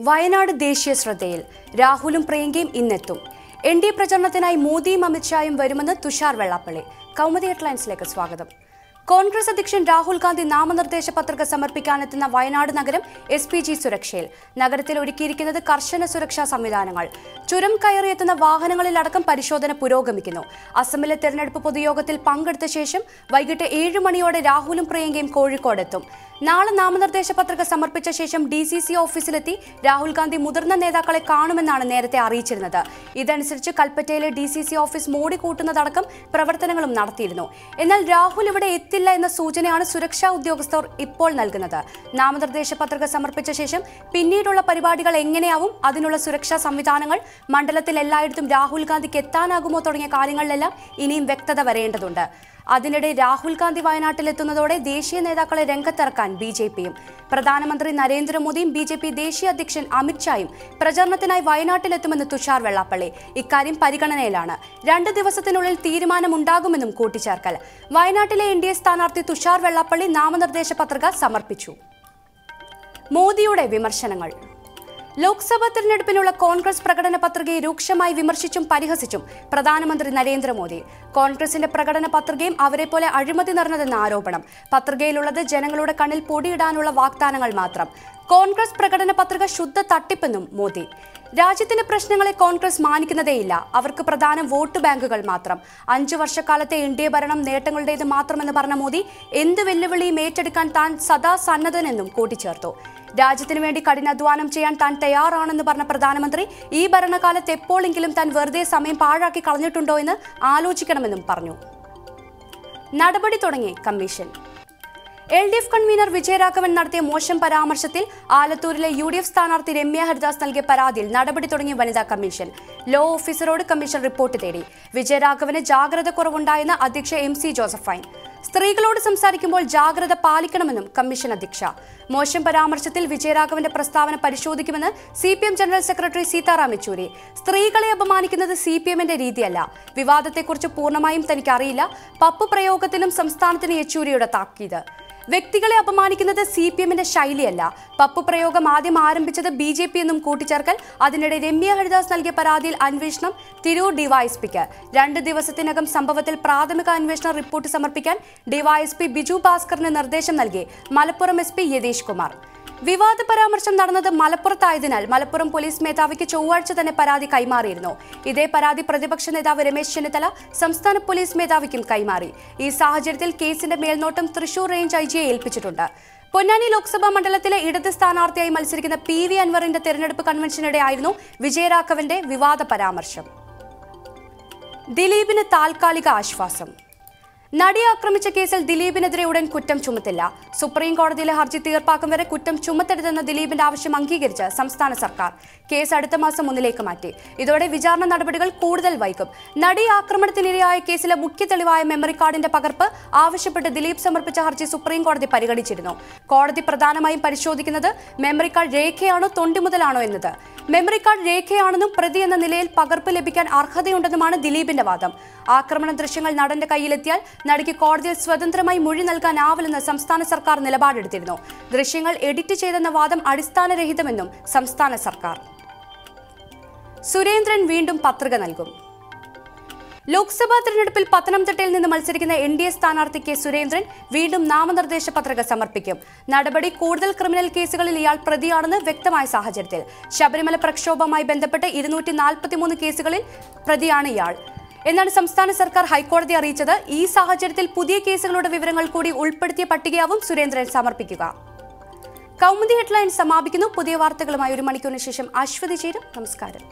വയനാട് ദേശീയ ശ്രദ്ധയിൽ രാഹുലും പ്രിയങ്കയും ഇന്നെത്തും. എൻഡിഎ പ്രചരണത്തിനായി മോദിയും അമിത്ഷായും വരുമെന്ന് തുഷാർ വെള്ളാപ്പള്ളി. കൗമുദി ഹെഡ്ലൈൻസിലേക്ക് സ്വാഗതം. കോൺഗ്രസ് അധ്യക്ഷൻ രാഹുൽ ഗാന്ധി നാമനിർദ്ദേശ പത്രിക സമർപ്പിക്കാനെത്തുന്ന വയനാട് നഗരം SPG സുരക്ഷയിൽ. നഗരത്തിൽ ഒരുക്കിയിരിക്കുന്നത് കർശന സുരക്ഷാ സംവിധാനങ്ങൾ. ചുരം കയറിയെത്തുന്ന വാഹനങ്ങളിലടക്കം പരിശോധന പുരോഗമിക്കുന്നു. അസമിലെ തെരഞ്ഞെടുപ്പ് പൊതുയോഗത്തിൽ പങ്കെടുത്ത ശേഷം വൈകിട്ട് 7 മണിയോടെ രാഹുലും പ്രിയങ്കയും കോഴിക്കോടെത്തും. നാളെ നാമനിർദ്ദേശ പത്രിക സമർപ്പിച്ച ശേഷം DCC ഓഫീസിലെത്തി രാഹുൽ ഗാന്ധി മുതിർന്ന നേതാക്കളെ കാണുമെന്നാണ് നേരത്തെ അറിയിച്ചിരുന്നത്. ഇതനുസരിച്ച് കൽപ്പറ്റയിലെ DCC ഓഫീസ് മോടി കൂട്ടുന്നതടക്കം പ്രവർത്തനങ്ങളും നടത്തിയിരുന്നു. എന്നാൽ രാഹുൽ ഇവിടെ എത്തില്ല എന്ന സൂചനയാണ് സുരക്ഷാ ഉദ്യോഗസ്ഥർ ഇപ്പോൾ നൽകുന്നത്. നാമനിർദ്ദേശ പത്രിക സമർപ്പിച്ച ശേഷം പിന്നീടുള്ള പരിപാടികൾ എങ്ങനെയാവും, അതിനുള്ള സുരക്ഷാ സംവിധാനങ്ങൾ, മണ്ഡലത്തിൽ എല്ലായിടത്തും രാഹുൽ ഗാന്ധിക്ക് എത്താനാകുമോ തുടങ്ങിയ കാര്യങ്ങളിലെല്ലാം ഇനിയും വ്യക്തത വരേണ്ടതുണ്ട്. അതിനിടെ രാഹുൽ ഗാന്ധി വയനാട്ടിലെത്തുന്നതോടെ ദേശീയ നേതാക്കളെ രംഗത്തിറക്കാൻ BJPയും പ്രധാനമന്ത്രി നരേന്ദ്രമോദിയും BJP ദേശീയ അധ്യക്ഷൻ അമിത്ഷായും പ്രചരണത്തിനായി വയനാട്ടിലെത്തുമെന്ന് തുഷാർ വെള്ളാപ്പള്ളി. ഇക്കാര്യം പരിഗണനയിലാണ്. 2 ദിവസത്തിനുള്ളിൽ തീരുമാനമുണ്ടാകുമെന്നും കൂട്ടിച്ചേർക്കൽ. വയനാട്ടിലെ NDA സ്ഥാനാർത്ഥി തുഷാർ വെള്ളാപ്പള്ളി നാമനിർദ്ദേശ പത്രിക സമർപ്പിച്ചു. മോദിയുടെ വിമർശനങ്ങൾ. ലോക്സഭാ തെരഞ്ഞെടുപ്പിനുള്ള കോൺഗ്രസ് പ്രകടന പത്രികയെ രൂക്ഷമായി വിമർശിച്ചും പരിഹസിച്ചും പ്രധാനമന്ത്രി നരേന്ദ്രമോദി. കോൺഗ്രസിന്റെ പ്രകടന പത്രികയും അവരെ പോലെ അഴിമതി നിറഞ്ഞതെന്ന ആരോപണം. പത്രികയിലുള്ളത് ജനങ്ങളുടെ കണ്ണിൽ പൊടിയിടാനുള്ള വാഗ്ദാനങ്ങൾ മാത്രം. കോൺഗ്രസ് പ്രകടന പത്രിക ശുദ്ധ തട്ടിപ്പെന്നും മോദി. രാജ്യത്തിന്റെ പ്രശ്നങ്ങളെ കോൺഗ്രസ് മാനിക്കുന്നതേയില്ല. അവർക്ക് പ്രധാനം വോട്ട് ബാങ്കുകൾ മാത്രം. 5 വർഷക്കാലത്തെ NDA ഭരണം നേട്ടങ്ങളുടേത് മാത്രമെന്ന് പറഞ്ഞ മോദി എന്ത് വെല്ലുവിളിയും ഏറ്റെടുക്കാൻ താൻ സദാ സന്നദ്ധനെന്നും കൂട്ടിച്ചേർത്തു. രാജ്യത്തിനു വേണ്ടി കഠിനാധ്വാനം ചെയ്യാൻ താൻ തയ്യാറാണെന്ന് പറഞ്ഞ പ്രധാനമന്ത്രി ഈ ഭരണകാലത്ത് എപ്പോഴെങ്കിലും താൻ വെറുതെ സമയം പാഴാക്കി കളഞ്ഞിട്ടുണ്ടോ എന്ന് ആലോചിക്കണമെന്നും പറഞ്ഞു. നടപടി തുടങ്ങി കമ്മീഷൻ. LDF കൺവീനർ വിജയരാഘവൻ നടത്തിയ മോശം പരാമർശത്തിൽ ആലത്തൂരിലെ UDF സ്ഥാനാർത്ഥി രമ്യ ഹരിദാസ് നൽകിയ പരാതിയിൽ നടപടി തുടങ്ങിയ വനിതാ കമ്മീഷൻ. ലോ ഓഫീസറോട് കമ്മീഷൻ റിപ്പോർട്ട് തേടി. വിജയരാഘവന് ജാഗ്രത കുറവുണ്ടായെന്ന് അധ്യക്ഷ MC ജോസഫൈൻ. സ്ത്രീകളോട് സംസാരിക്കുമ്പോൾ ജാഗ്രത പാലിക്കണമെന്നും കമ്മീഷൻ അധ്യക്ഷ. മോശം പരാമർശത്തിൽ വിജയരാഘവന്റെ പ്രസ്താവന പരിശോധിക്കുമെന്ന് CPM general secretary Sitaram Yechury. സ്ത്രീകളെ അപമാനിക്കുന്നത് CPMന്റെ രീതിയല്ല. വിവാദത്തെക്കുറിച്ച് പൂർണ്ണമായും തനിക്ക് അറിയില്ല. പപ്പ് പ്രയോഗത്തിലും സംസ്ഥാനത്തിന് യെച്ചൂരിയുടെ താക്കീത്. വ്യക്തികളെ അപമാനിക്കുന്നത് CPMന്റെ ശൈലിയല്ല. പപ്പ് പ്രയോഗം ആദ്യം ആരംഭിച്ചത് BJP എന്നും കൂട്ടിച്ചേർക്കൽ. അതിനിടെ രമ്യ ഹരിദാസ് നൽകിയ പരാതിയിൽ അന്വേഷണം തിരൂർ DYSPക്ക്. 2 ദിവസത്തിനകം സംഭവത്തിൽ പ്രാഥമിക അന്വേഷണ റിപ്പോർട്ട് സമർപ്പിക്കാൻ DYSP ബിജു ഭാസ്കറിന് നിർദ്ദേശം നൽകി മലപ്പുറം SP യതീഷ് കുമാർ. വിവാദ പരാമർശം നടന്നത് മലപ്പുറത്തായതിനാൽ മലപ്പുറം പോലീസ് മേധാവിക്ക് ചൊവ്വാഴ്ച തന്നെ പരാതി കൈമാറിയിരുന്നു. ഇതേ പരാതി പ്രതിപക്ഷ നേതാവ് രമേശ് ചെന്നിത്തല സംസ്ഥാന പോലീസ് മേധാവിക്കും കൈമാറി. ഈ സാഹചര്യത്തിൽ കേസിന്റെ മേൽനോട്ടം തൃശൂർ റേഞ്ച് IGയെ ഏൽപ്പിച്ചിട്ടുണ്ട്. പൊന്നാനി ലോക്സഭാ മണ്ഡലത്തിലെ ഇടത് സ്ഥാനാർത്ഥിയായി മത്സരിക്കുന്ന PV അൻവറിന്റെ തെരഞ്ഞെടുപ്പ് കൺവെൻഷനിടെയായിരുന്നു വിജയരാഘവന്റെ വിവാദ പരാമർശം. ദിലീപിന് താൽക്കാലിക ആശ്വാസം. നടിയെ ആക്രമിച്ച കേസിൽ ദിലീപിനെതിരെ ഉടൻ കുറ്റം ചുമത്തില്ല. സുപ്രീം കോടതിയിലെ ഹർജി തീർപ്പാക്കും വരെ കുറ്റം ചുമത്തരുതെന്ന ദിലീപിന്റെ ആവശ്യം അംഗീകരിച്ച് സംസ്ഥാന സർക്കാർ. കേസ് അടുത്ത മാസം 1 മാറ്റി. ഇതോടെ വിചാരണ നടപടികൾ കൂടുതൽ വൈകും. നടി ആക്രമണത്തിനിരയായ കേസിലെ മുഖ്യ തെളിവായ മെമ്മറി കാർഡിന്റെ പകർപ്പ് ആവശ്യപ്പെട്ട് ദിലീപ് സമർപ്പിച്ച ഹർജി സുപ്രീം കോടതി പരിഗണിച്ചിരുന്നു. കോടതി പ്രധാനമായും പരിശോധിക്കുന്നത് മെമ്മറി കാർഡ് രേഖയാണോ തൊണ്ടിമുതലാണോ എന്നത്. മെമ്മറി കാർഡ് രേഖയാണെന്നും പ്രതി എന്ന നിലയിൽ പകർപ്പ് ലഭിക്കാൻ അർഹതയുണ്ടെന്നുമാണ് ദിലീപിന്റെ വാദം. ആക്രമണ ദൃശ്യങ്ങൾ നടന്റെ കയ്യിലെത്തിയാൽ നടിക്ക് കോടതിയിൽ സ്വതന്ത്രമായി മൊഴി നൽകാനാവില്ലെന്ന് സംസ്ഥാന സർക്കാർ നിലപാടെടുത്തിരുന്നു. ദൃശ്യങ്ങൾ എഡിറ്റ് ചെയ്തെന്ന വാദം അടിസ്ഥാനരഹിതമെന്നും സംസ്ഥാന സർക്കാർ. സുരേന്ദ്രൻ വീണ്ടും പത്രിക നൽകും. ലോക്സഭാ തെരഞ്ഞെടുപ്പിൽ പത്തനംതിട്ടയിൽ നിന്ന് മത്സരിക്കുന്ന NDA സ്ഥാനാർത്ഥി K സുരേന്ദ്രൻ വീണ്ടും നാമനിർദ്ദേശ പത്രിക സമർപ്പിക്കും. നടപടി കൂടുതൽ ക്രിമിനൽ കേസുകളിൽ ഇയാൾ പ്രതിയാണെന്ന് വ്യക്തമായ സാഹചര്യത്തിൽ. ശബരിമല പ്രക്ഷോഭവുമായി ബന്ധപ്പെട്ട് 243 കേസുകളിൽ പ്രതിയാണ് ഇയാൾ എന്നാണ് സംസ്ഥാന സർക്കാർ ഹൈക്കോടതിയെ അറിയിച്ചത്. ഈ സാഹചര്യത്തിൽ പുതിയ കേസുകളുടെ വിവരങ്ങൾ കൂടി ഉൾപ്പെടുത്തിയ പട്ടികയാവും സുരേന്ദ്രൻ സമർപ്പിക്കുക. കൗമുദി ഹെഡ്ലൈൻ സമാപിക്കുന്നു. പുതിയ വാർത്തകളുമായി 1 മണിക്കൂറിന് ശേഷം അശ്വതി ചേരും. നമസ്കാരം.